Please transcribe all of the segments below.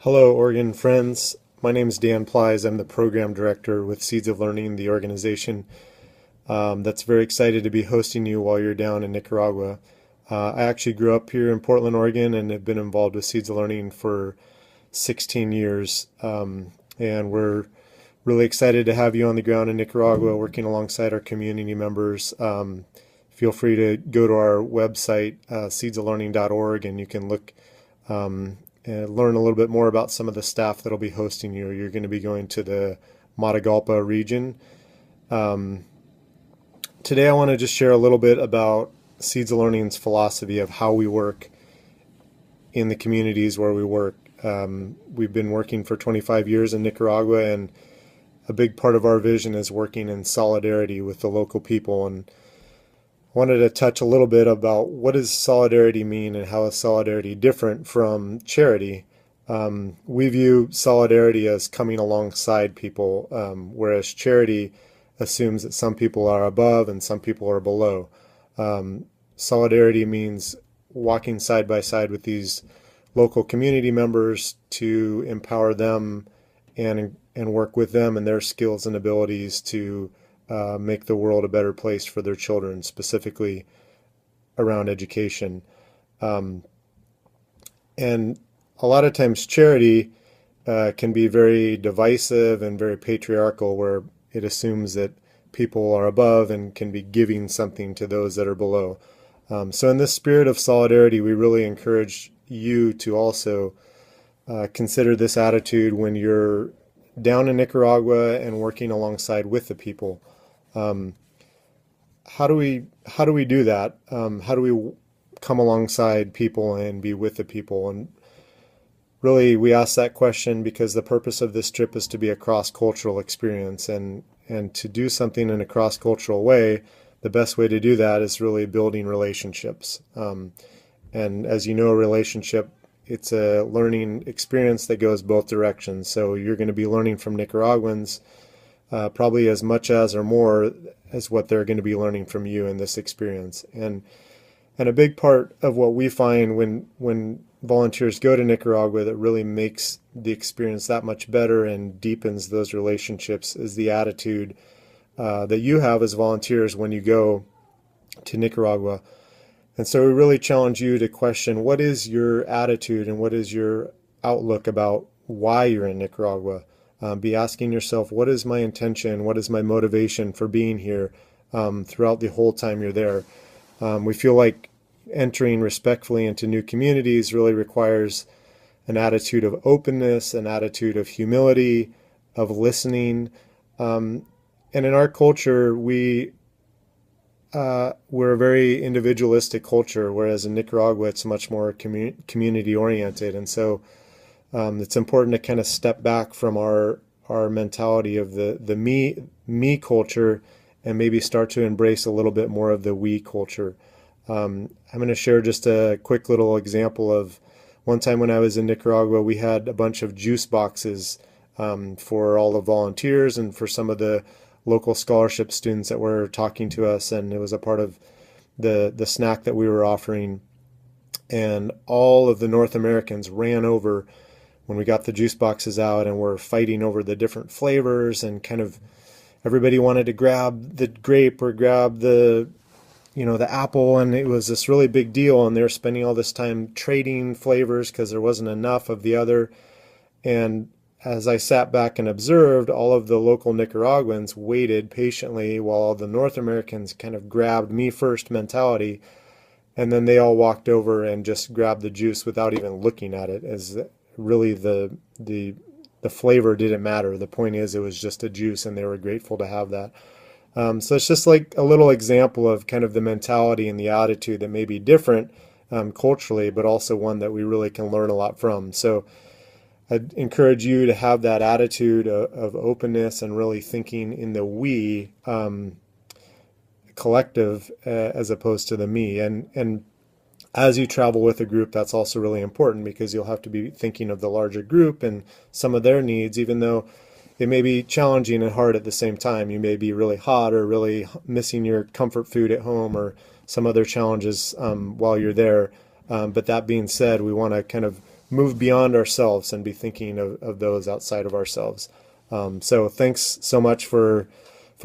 Hello, Oregon friends. My name is Dan Plies. I'm the program director with Seeds of Learning, the organization that's very excited to be hosting you while you're down in Nicaragua. I actually grew up here in Portland, Oregon, and have been involved with Seeds of Learning for 16 years. And we're really excited to have you on the ground in Nicaragua working alongside our community members. Feel free to go to our website, seedsoflearning.org, and you can look and learn a little bit more about some of the staff that'll be hosting you. You're going to be going to the Matagalpa region. Today I want to just share a little bit about Seeds of Learning's philosophy of how we work in the communities where we work. We've been working for 25 years in Nicaragua, and a big part of our vision is working in solidarity with the local people. And I wanted to touch a little bit about what does solidarity mean and how is solidarity different from charity. We view solidarity as coming alongside people, whereas charity assumes that some people are above and some people are below. Solidarity means walking side by side with these local community members to empower them and work with them and their skills and abilities to make the world a better place for their children, specifically around education. And a lot of times charity can be very divisive and very patriarchal, where it assumes that people are above and can be giving something to those that are below. So in this spirit of solidarity, we really encourage you to also consider this attitude when you're down in Nicaragua and working alongside with the people. How do we do that? How do we come alongside people and be with the people? And really, we ask that question because the purpose of this trip is to be a cross-cultural experience, and to do something in a cross-cultural way. The best way to do that is really building relationships. And as you know, a relationship, it's a learning experience that goes both directions. So you're going to be learning from Nicaraguans probably as much as or more as what they're going to be learning from you in this experience. And a big part of what we find when volunteers go to Nicaragua that really makes the experience that much better and deepens those relationships is the attitude that you have as volunteers when you go to Nicaragua. And so we really challenge you to question, what is your attitude and what is your outlook about why you're in Nicaragua? Be asking yourself, what is my intention? What is my motivation for being here throughout the whole time you're there? We feel like entering respectfully into new communities really requires an attitude of openness, an attitude of humility, of listening. And in our culture, we're a very individualistic culture, whereas in Nicaragua, it's much more community oriented. And so it's important to kind of step back from our mentality of the me culture and maybe start to embrace a little bit more of the we culture. I'm going to share just a quick little example of one time when I was in Nicaragua. We had a bunch of juice boxes for all the volunteers and for some of the local scholarship students that were talking to us, and it was a part of the snack that we were offering. And all of the North Americans ran over when we got the juice boxes out and were fighting over the different flavors, and kind of everybody wanted to grab the grape or grab the apple, and it was this really big deal, and they were spending all this time trading flavors because there wasn't enough of the other. And as I sat back and observed, all of the local Nicaraguans waited patiently while all the North Americans kind of grabbed me first mentality, and then they all walked over and just grabbed the juice without even looking at it, as really the flavor didn't matter. The point is, it was just a juice, and they were grateful to have that. So it's just like a little example of kind of the mentality and the attitude that may be different culturally, but also one that we really can learn a lot from. So I'd encourage you to have that attitude of openness and really thinking in the we collective as opposed to the me. And as you travel with a group, that's also really important, because you'll have to be thinking of the larger group and some of their needs, even though it may be challenging and hard at the same time. You may be really hot or really missing your comfort food at home or some other challenges while you're there. But that being said, we want to kind of move beyond ourselves and be thinking of those outside of ourselves. So thanks so much for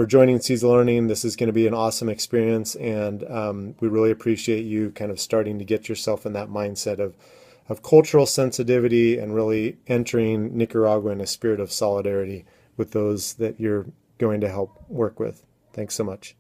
joining Seeds of Learning. This is going to be an awesome experience, and we really appreciate you kind of starting to get yourself in that mindset of cultural sensitivity and really entering Nicaragua in a spirit of solidarity with those that you're going to help work with. Thanks so much.